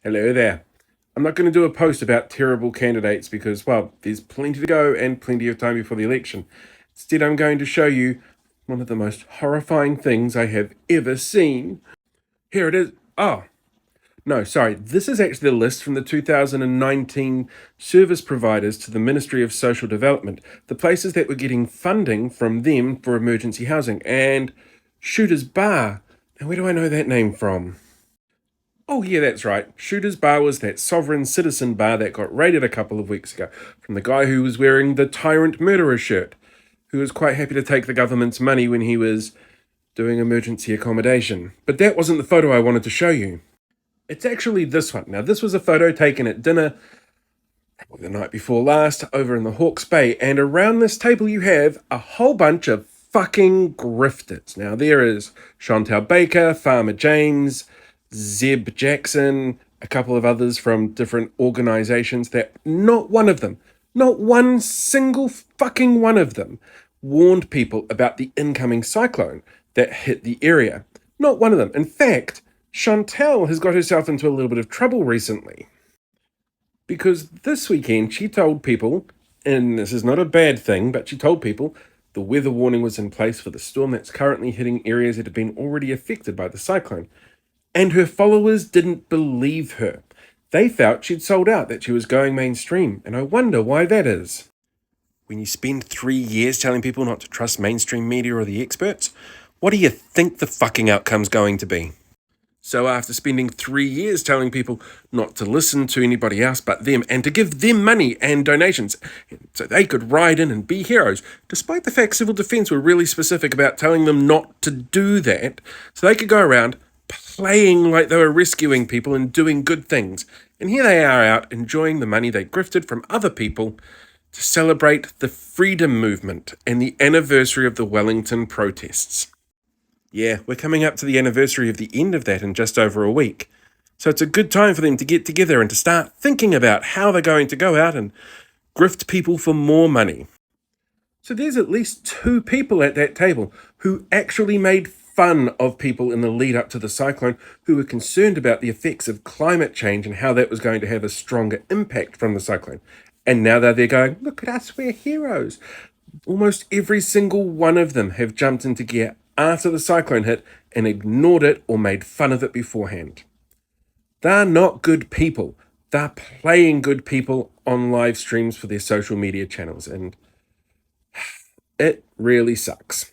Hello there. I'm not going to do a post about terrible candidates because, well, there's plenty to go and plenty of time before the election. Instead, I'm going to show you one of the most horrifying things I have ever seen. Here it is. Oh, no, sorry. This is actually the list from the 2019 service providers to the Ministry of Social Development, the places that were getting funding from them for emergency housing. And Shooter's Bar. Now, where do I know that name from? Oh, yeah, that's right. Shooter's Bar was that sovereign citizen bar that got raided a couple of weeks ago from the guy who was wearing the tyrant murderer shirt, who was quite happy to take the government's money when he was doing emergency accommodation. But that wasn't the photo I wanted to show you. It's actually this one. Now, this was a photo taken at dinner probably the night before last over in the Hawke's Bay, and around this table you have a whole bunch of fucking grifters. Now, there is Chantal Baker, Farmer James, Zeb Jackson, a couple of others from different organizations that not one of them, not one single fucking one of them, warned people about the incoming cyclone that hit the area. Not one of them. In fact, Chantal has got herself into a little bit of trouble recently because this weekend she told people, and this is not a bad thing, but she told people the weather warning was in place for the storm that's currently hitting areas that have been already affected by the cyclone. And her followers didn't believe her. They felt she'd sold out, that she was going mainstream, and I wonder why that is. When you spend 3 years telling people not to trust mainstream media or the experts, what do you think the fucking outcome's going to be? So after spending 3 years telling people not to listen to anybody else but them and to give them money and donations so they could ride in and be heroes, despite the fact civil defence were really specific about telling them not to do that, so they could go around playing like they were rescuing people and doing good things. And here they are out enjoying the money they grifted from other people to celebrate the freedom movement and the anniversary of the Wellington protests. Yeah, we're coming up to the anniversary of the end of that in just over a week. So it's a good time for them to get together and to start thinking about how they're going to go out and grift people for more money. So there's at least 2 people at that table who actually made fun of people in the lead up to the cyclone, who were concerned about the effects of climate change and how that was going to have a stronger impact from the cyclone. And now they're there going, look at us, we're heroes. Almost every single one of them have jumped into gear after the cyclone hit and ignored it or made fun of it beforehand. They're not good people. They're playing good people on live streams for their social media channels, and it really sucks.